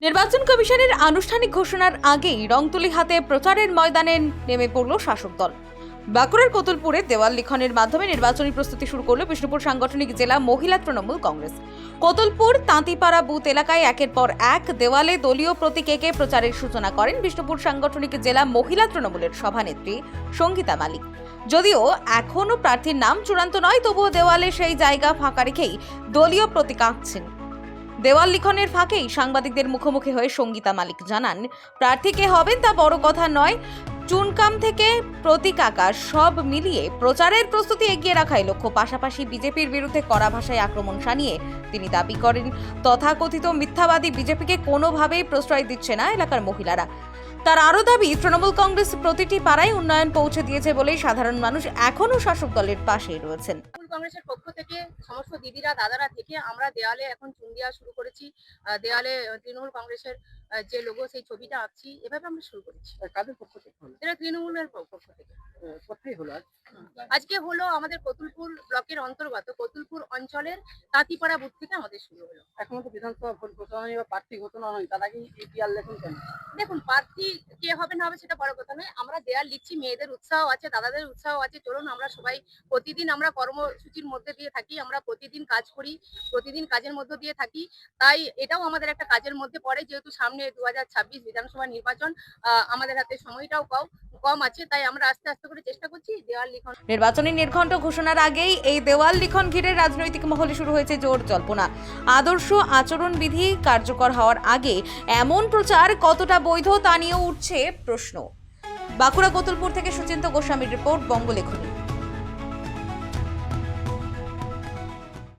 নির্বাচন কমিশনের আনুষ্ঠানিক ঘোষণার আগেই রংতুলি হাতে প্রচারের ময়দানে নেমে পড়ল শাসক দল। বাঁকুড়ার কোতুলপুরে দেওয়াল লিখনের মাধ্যমে নির্বাচনী প্রস্তুতি শুরু করল বিষ্ণুপুর সাংগঠনিক জেলা মহিলা তৃণমূল কংগ্রেস। কোতুলপুর তাঁতিপাড়া বুথ এলাকায় একের পর এক দেওয়ালে দলীয় প্রতীক এঁকে প্রচারের সূচনা করেন বিষ্ণুপুর সাংগঠনিক জেলা মহিলা তৃণমূলের সভানেত্রী সঙ্গীতা মালিক। যদিও এখনও প্রার্থীর নাম চূড়ান্ত নয়, তবুও দেওয়ালে সেই জায়গা ফাঁকা রেখেই দলীয় প্রতীক আঁকছেন। দেওয়াল লিখনের ফাঁকেই সাংবাদিকদের মুখোমুখি হয়ে সঙ্গীতা মালিক জানান, প্রার্থী কে হবেন তা বড় কথা নয়, চুনকাম থেকে প্রতীক আঁকা সব মিলিয়ে প্রচারের প্রস্তুতি এগিয়ে রাখাই লক্ষ্য। পাশাপাশি বিজেপির বিরুদ্ধে কড়া ভাষায় আক্রমণ শানিয়ে তিনি দাবি করেন, তথাকথিত মিথ্যাবাদী বিজেপিকে কোনোভাবেই প্রশ্রয় দিচ্ছে না এলাকার মহিলারা। তার আরও দাবি, তৃণমূল কংগ্রেস প্রতিটি পাড়ায় উন্নয়ন পৌঁছে দিয়েছে বলেই সাধারণ মানুষ এখনও শাসক দলের পাশেই রয়েছেন। তৃণমূল কংগ্রেসের পক্ষ থেকে সমস্ত দিদিরা দাদারা থেকে আমরা দেওয়ালে এখন চুন দেওয়া শুরু করেছি। দেওয়ালে তৃণমূল কংগ্রেসের যে লোগো সেই ছবিটা আঁকছি, এভাবে আমরা শুরু করেছি। কাদের পক্ষ থেকে হলো? এটা তৃণমূলের পক্ষ থেকে। কোথায় হলো আজ? আজকে হলো আমাদের কোতুলপুর ব্লকের অন্তর্গত কোতুলপুর অঞ্চলের তাঁতিপাড়া বুথ থেকে আমাদের শুরু হলো। এখনো তো বিধানসভা ভোট ঘোষণা হয়নি বা প্রার্থী ঘোষণা হয়নি, তার আগেই এপিআর লেখেন কেন? দেখুন, প্রার্থী কে হবে না হবে সেটা বড় কথা নয়, আমরা দেয়াল লিখছি, মেয়েদের উৎসাহ আছে, দাদাদের উৎসাহ আছে। চলুন আমরা সবাই প্রতিদিন আমরা কর্মসূচির মধ্যে দিয়ে থাকি, আমরা প্রতিদিন কাজ করি, প্রতিদিন কাজের মধ্যে দিয়ে থাকি। তাই এটাও আমাদের একটা কাজের মধ্যে পড়ে, যেহেতু সামনে 2026 বিধানসভা নির্বাচন, আমাদের হাতে সময়টাও কম আছে, তাই আমরা আস্তে আস্তে করে চেষ্টা করছি দেওয়াল লিখন। নির্বাচনী নির্ঘণ্ট ঘোষণার আগেই এই দেওয়াল লিখন ঘিরে রাজনৈতিক মহলে শুরু হয়েছে জোর জল্পনা। আদর্শ আচরণবিধি কার্যকর হওয়ার আগে এমন প্রচার কতটা বৈধ তা নিয়েও উঠছে প্রশ্ন। বাঁকুড়া কোতুলপুর থেকে সুচিন্ত গোস্বামীর রিপোর্ট, বঙ্গলেখনী।